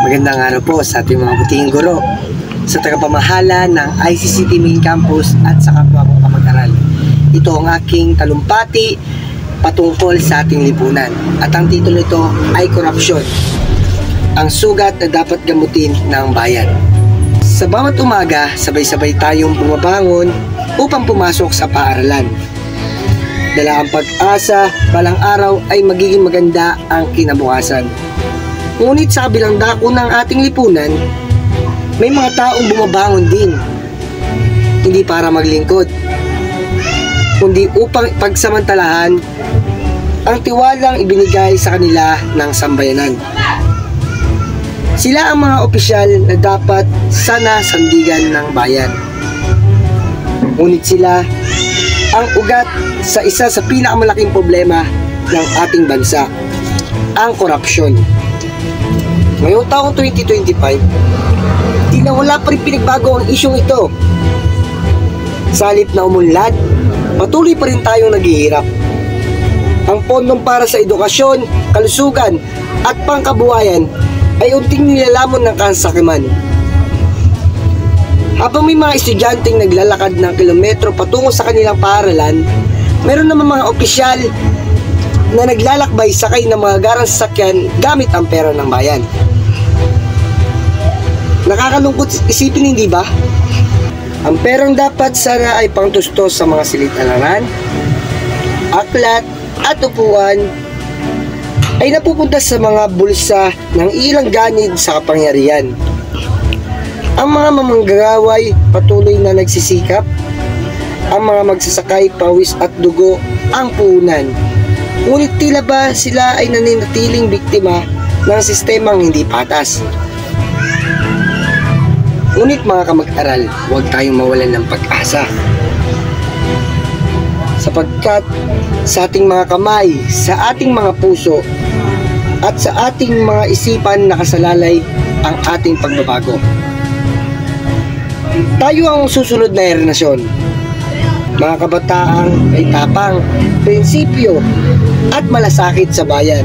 Magandang araw po sa ating mga butihing guro, sa tagapamahala ng ICCT Main Campus at sa kapwa kong kamag-aral. Ito ang aking talumpati patungkol sa ating lipunan. At ang titulo nito ay korupsyon, ang sugat na dapat gamutin ng bayan. Sa bawat umaga, sabay-sabay tayong bumabangon upang pumasok sa paaralan. Dala ang pag-asa, balang araw ay magiging maganda ang kinabukasan. Ngunit sa kabilang dako ng ating lipunan, may mga taong bumabangon din. Hindi para maglingkod, kundi upang pagsamantalahan ang tiwalang ibinigay sa kanila ng sambayanan. Sila ang mga opisyal na dapat sana sandigan ng bayan. Ngunit sila ang ugat sa isa sa pinakamalaking problema ng ating bansa, ang korupsyon. Ngayong taong 2025, di na wala pa rin pinagbago ang isyong ito. Sa halip na umunlad, patuloy pa rin tayong naghihirap. Ang pondong para sa edukasyon, kalusugan at pangkabuhayan ay unting nilalamon ng kasakiman. Habang may mga estudyanteng naglalakad ng kilometro patungo sa kanilang paaralan, meron naman mga opisyal na naglalakbay sakay ng mga garang sasakyan gamit ang pera ng bayan. Nakakalungkot isipin, hindi ba? Ang perang dapat sana ay pangtustos sa mga silid-aralan, aklat at upuan ay napupunta sa mga bulsa ng ilang ganid sa kapangyarihan. Ang mga mamanggagaway patuloy na nagsisikap, ang mga magsasakay pawis at dugo ang puhunan. Ngunit tila ba sila ay nananatiling biktima ng sistemang hindi patas? Ngunit mga kamag-aral, huwag tayong mawalan ng pag-asa. Sapagkat sa ating mga kamay, sa ating mga puso, at sa ating mga isipan nakasalalay ang ating pagbabago. Tayo ang susunod na henerasyon. Mga kabataang may tapang, prinsipyo at malasakit sa bayan.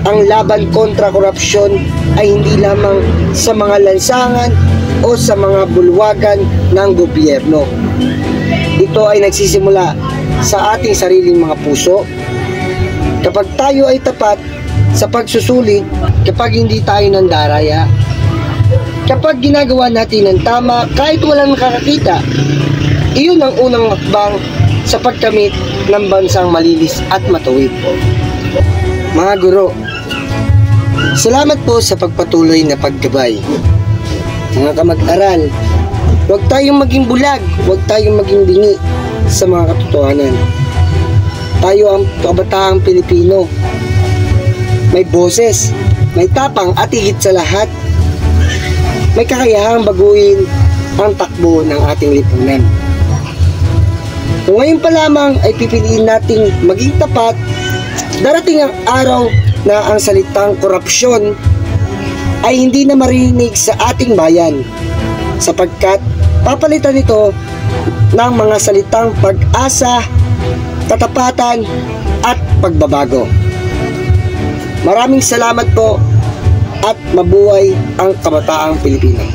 Ang laban kontra korupsyon ay hindi lamang sa mga lansangan o sa mga bulwagan ng gobyerno. Ito ay nagsisimula sa ating sariling mga puso. Kapag tayo ay tapat sa pagsusulit, kapag hindi tayo nandaraya, kapag ginagawa natin ang tama kahit walang nakakakita, iyon ang unang hakbang sa pagkamit ng bansang malinis at matuwid. Mga guro, salamat po sa pagpatuloy na paggabay. Mga kamag-aral, huwag tayong maging bulag, huwag tayong maging bingi sa mga katotohanan. Tayo ang kabataang Pilipino. May boses, may tapang at higit sa lahat, may kakayahang baguhin ang takbo ng ating lipunan. Kung ngayon pa lamang ay pipiliin nating maging tapat, darating ang araw na ang salitang korupsyon ay hindi na marinig sa ating bayan, sapagkat papalitan ito ng mga salitang pag-asa, katapatan at pagbabago. Maraming salamat po at mabuhay ang kabataang Pilipino.